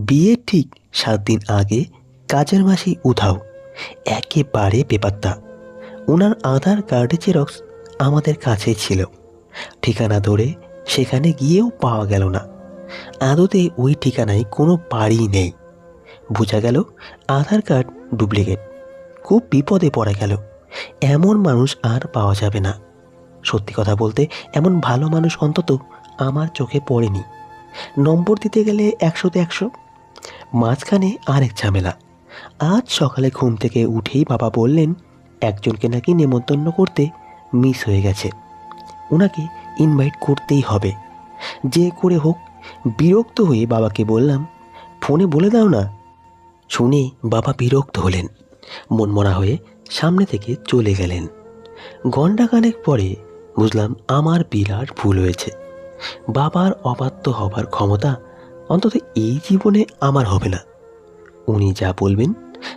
বিয়ের ঠিক 7 দিন আগে কাজের মাসি উধাও। একেবারে বেপাত্তা। ওনার আধার কার্ডের জেরক্স আমাদের কাছেই ছিল। ঠিকানা ধরে সেখানে গিয়েও পাওয়া গেল না। আদতে ওই ঠিকানায় কোনো বাড়ি নেই। বোঝা গেল আধার কার্ড ডুপ্লিকেট। খুব বিপদে পড়ে গেল। এমন মানুষ আর পাওয়া যাবে না। সত্যি কথা বলতে এমন ভালো মানুষ অন্তত আমার চোখে পড়েনি। নম্বর দিতে গেলে 100তে 100। মাঝখানে আরেক ঝামেলা। আজ সকালে ঘুম থেকে উঠেই বাবা বললেন একজনকে নাকি নেমন্তন্ন করতে মিস হয়ে গেছে। ওনাকে ইনভাইট করতেই হবে, যে করে হোক। বিরক্ত হয়ে বাবাকে বললাম, ফোনে বলে দাও না। শুনে বাবা বিরক্ত হলেন, মনমরা হয়ে সামনে থেকে চলে গেলেন। ঘণ্টাখানেক পরে বুঝলাম আমার বিরাট ভুল হয়েছে। বাবার অবাধ্য হবার ক্ষমতা অন্তত এই জীবনে আমার হবে না। উনি যা বলবেন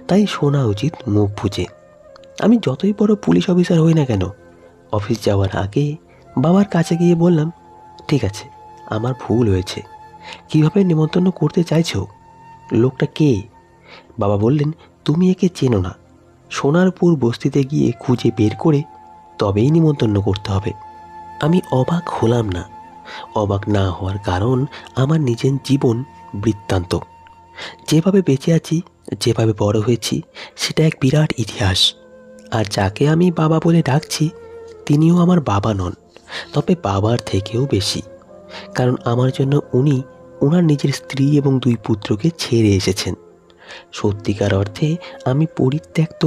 তাই শোনা উচিত মুখ বুজে। আমি যতই বড় পুলিশ অফিসার হই না কেন, অফিস যাওয়ার আগে বাবার কাছে গিয়ে বললাম, ঠিক আছে, আমার ভুল হয়েছে। কিভাবে নেমন্তন্ন করতে চাইছো? লোকটা কে? বাবা বললেন, তুমি একে চেনো না। সোনারপুর বস্তিতে গিয়ে খুঁজে বের করে তবেই নিমন্তন্ন করতে হবে। আমি অবাক হলাম না। অবাক না হওয়ার কারণ আমার নিজের জীবন বৃত্তান্ত। যেভাবে বেঁচে আছি, যেভাবে বড় হয়েছি, সেটা এক বিরাট ইতিহাস। আর যাকে আমি বাবা বলে ডাকছি তিনিও আমার বাবা নন, তবে বাবার থেকেও বেশি। কারণ আমার জন্য উনি ওনার নিজের স্ত্রী এবং 2 পুত্রকে ছেড়ে এসেছেন। সত্যিকার অর্থে আমি পরিত্যক্ত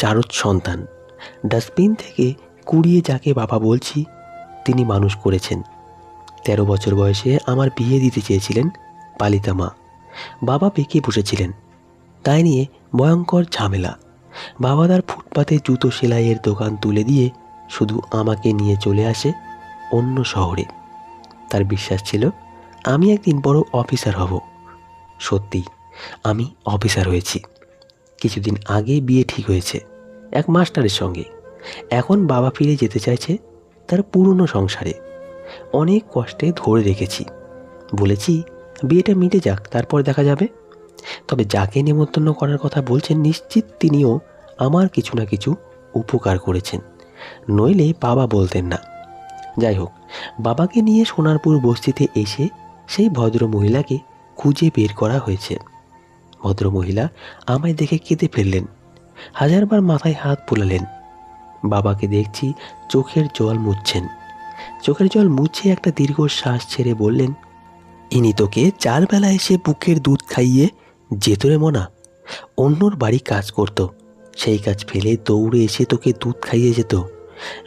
জারদ সন্তান। ডাস্টবিন থেকে কুড়িয়ে যাকে বাবা বলছি তিনি মানুষ করেছেন। 13 বছর বয়সে আমার বিয়ে দিতে চেয়েছিলেন পালিতা মা। বাবা বেঁকে বসেছিলেন। তাই নিয়ে ভয়ঙ্কর ঝামেলা। বাবা তার ফুটপাতে জুতো সেলাইয়ের দোকান তুলে দিয়ে শুধু আমাকে নিয়ে চলে আসে অন্য শহরে। তার বিশ্বাস ছিল আমি একদিন বড় অফিসার হব। সত্যি আমি অফিসার হয়েছি। কিছুদিন আগে বিয়ে ঠিক হয়েছে এক মাস্টারের সঙ্গে। এখন বাবা ফিরে যেতে চাইছে তার পুরনো সংসারে। অনেক কষ্টে ধরে রেখেছি। বলেছি বিয়েটা মিটে যাক, তারপর দেখা যাবে। তবে যাকে নেমন্তন্ন করার কথা বলছেন নিশ্চিত তিনিও আমার কিছু না কিছু উপকার করেছেন, নইলে বাবা বলতেন না। যাই হোক, বাবাকে নিয়ে সোনারপুর বস্তিতে এসে সেই ভদ্র মহিলাকে খুঁজে বের করা হয়েছে। ভদ্রমহিলা আমায় দেখে কেঁদে ফেললেন, হাজারবার মাথায় হাত বুলালেন। বাবাকে দেখছি চোখের জল মুছছেন। চোখের জল মুছে একটা দীর্ঘ শ্বাস ছেড়ে বললেন, ইনি তোকে 4 বেলা এসে বুকের দুধ খাইয়ে যেত রে মনা। অন্যর বাড়ি কাজ করত, সেই কাজ ফেলে দৌড়ে এসে তোকে দুধ খাইয়ে যেত,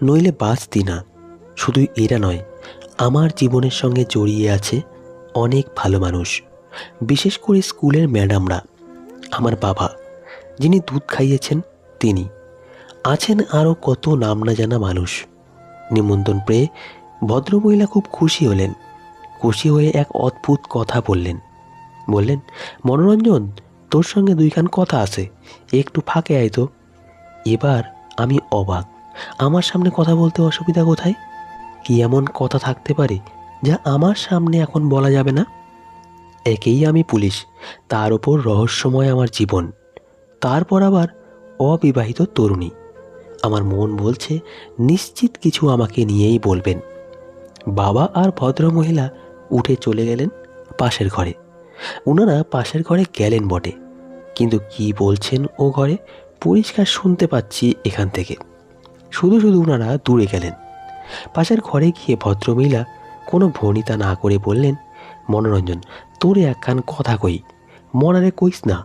নইলে বাঁচতি না। শুধু এরা নয়, আমার জীবনের সঙ্গে জড়িয়ে আছে অনেক ভালো মানুষ, বিশেষ করে স্কুলের ম্যাডামরা। আমার বাবা যিনি দুধ খাইয়েছেন তিনি। আছেন আরও কত নাম না জানা মানুষ। নিমন্ত্রণ পেয়ে ভদ্রমহিলা খুব খুশি হলেন। খুশি হয়ে এক অদ্ভুত কথা বললেন। মনোরঞ্জন, তোর সঙ্গে 2 খান কথা আছে, একটু ফাঁকে আয় তো। এবার আমি অবাক। আমার সামনে কথা বলতে অসুবিধা কোথায়? কি এমন কথা থাকতে পারে যা আমার সামনে এখন বলা যাবে না? একেই আমি পুলিশ, তার ওপর রহস্যময় আমার জীবন, তারপর আবার অবিবাহিত তরুণী। আমার মন বলছে নিশ্চিত কিছু আমাকে নিয়েই বলবেন। বাবা আর ভদ্রমহিলা উঠে চলে গেলেন পাশের ঘরে। ওনারা পাশের ঘরে গেলেন বটে, কিন্তু কি বলছেন ও ঘরে পরিষ্কার শুনতে পাচ্ছি এখান থেকে। শুধু শুধু ওনারা দূরে গেলেন। পাশের ঘরে গিয়ে ভদ্রমহিলা কোনো ভনিতা না করে বললেন, মনোরঞ্জন, তোরে একখান কথা কই, মনারে কইস না।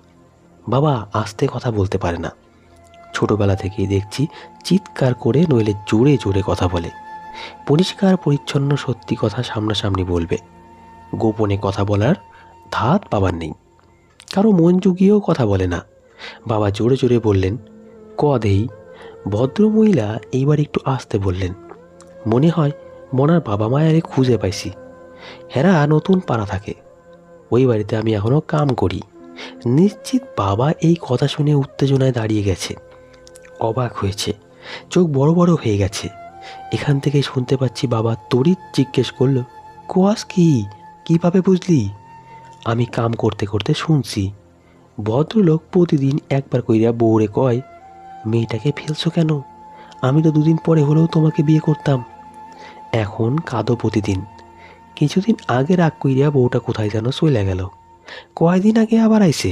বাবা আস্তে কথা বলতে পারে না। ছোটবেলা থেকেই দেখছি চিৎকার করে নইলে জোরে জোরে কথা বলে। পরিষ্কার পরিচ্ছন্ন সত্যি কথা সামনাসামনি বলবে। গোপনে কথা বলার ধাত বাবার নেই। কারো মন জুগিয়েও কথা বলে না। বাবা জোরে জোরে বললেন, ক দেই। ভদ্রমহিলা এইবার একটু আস্তে বললেন, মনে হয় মনার বাবা মায়ারে খুঁজে পাইছি। হেরা নতুন পাড়া থাকে, ওই বাড়িতে আমি এখনও কাম করি। নিশ্চিত বাবা এই কথা শুনে উত্তেজনায় দাঁড়িয়ে গেছে, অবাক হয়েছে, চোখ বড় বড় হয়ে গেছে। এখান থেকে শুনতে পাচ্ছি বাবা তড়িৎ জিজ্ঞেস করল, কোয়াস কি, কীভাবে বুঝলি? আমি কাম করতে করতে শুনছি ভদ্রলোক প্রতিদিন একবার কইরা বউরে কয়, মেয়েটাকে ফেলছো কেন? আমি তো দুদিন পরে হলেও তোমাকে বিয়ে করতাম। এখন কাঁদো প্রতিদিন। কিছুদিন আগে রাগ কইরা বউটা কোথায় যেন চলে গেল, কয়দিন আগে আবার আইছে।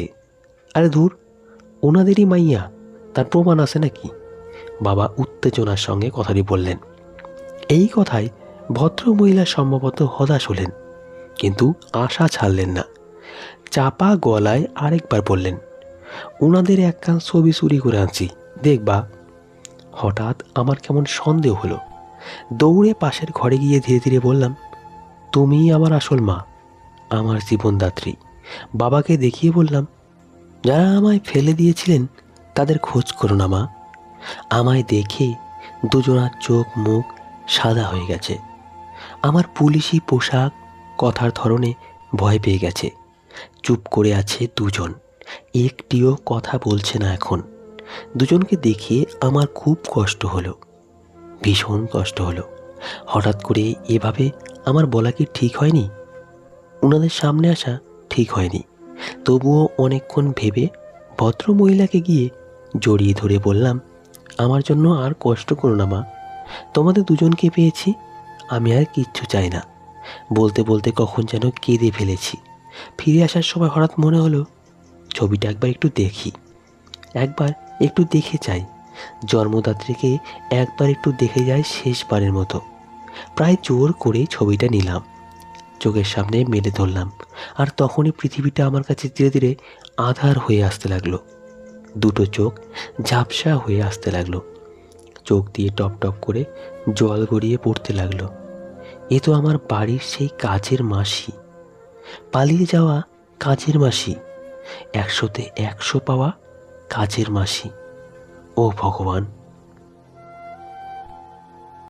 আরে ধুর, ওনাদেরই মাইয়া, তার প্রমাণ আছে নাকি? বাবা উত্তেজনার সঙ্গে কথাটি বললেন। এই কথায় ভদ্র মহিলা সম্ভবত হতাশ হলেন, কিন্তু আশা ছাড়লেন না। চাপা গলায় আরেকবার বললেন, ওনাদের একখান ছবি চুরি করে আনছি, দেখবা। হঠাৎ আমার কেমন সন্দেহ হলো। দৌড়ে পাশের ঘরে গিয়ে ধীরে ধীরে বললাম, তুমিই আমার আসল মা, আমার জীবনদাত্রী। বাবাকে দেখিয়ে বললাম, যারা আমায় ফেলে দিয়েছিলেন তাদের খোঁজ করো না মা। আমায় দেখে দুজনার চোখ মুখ সাদা হয়ে গেছে। আমার পুলিশি পোশাক, কথার ধরনে ভয় পেয়ে গেছে। চুপ করে আছে দুজন, একটিও কথা বলছে না এখন। দুজনকে দেখিয়ে আমার খুব কষ্ট হলো, ভীষণ কষ্ট হলো। হঠাৎ করে এভাবে আমার বলা কি ঠিক হয়নি? ওনাদের সামনে আসা ঠিক হয়নি। তবুও অনেকক্ষণ ভেবে ভদ্রমহিলাকে গিয়ে জড়িয়ে ধরে বললাম, আমার জন্য আর কষ্ট করো না মা, তোমাদের দুজনকে পেয়েছি, আমি আর কিচ্ছু চাই না। বলতে বলতে কখন যেন কেঁদে ফেলেছি। ফিরে আসার সময় হঠাৎ মনে হলো ছবিটা একবার একটু দেখি, একবার একটু দেখে যাই। জন্মদাত্রীকে একবার একটু দেখে যাই শেষবারের মতো। প্রায় জোর করে ছবিটা নিলাম, চোখের সামনে মেলে ধরলাম। আর তখনই পৃথিবীটা আমার কাছে ধীরে ধীরে আধার হয়ে আসতে লাগলো। দুটো চোখ ঝাপসা হয়ে আসতে লাগলো, চোখ দিয়ে টপ টপ করে জল গড়িয়ে পড়তে লাগলো। এ তো আমার বাড়ির সেই কাজের মাসি, পালিয়ে যাওয়া কাজের মাসি, 100-তে 100 পাওয়া কাজের মাসি। ও ভগবান!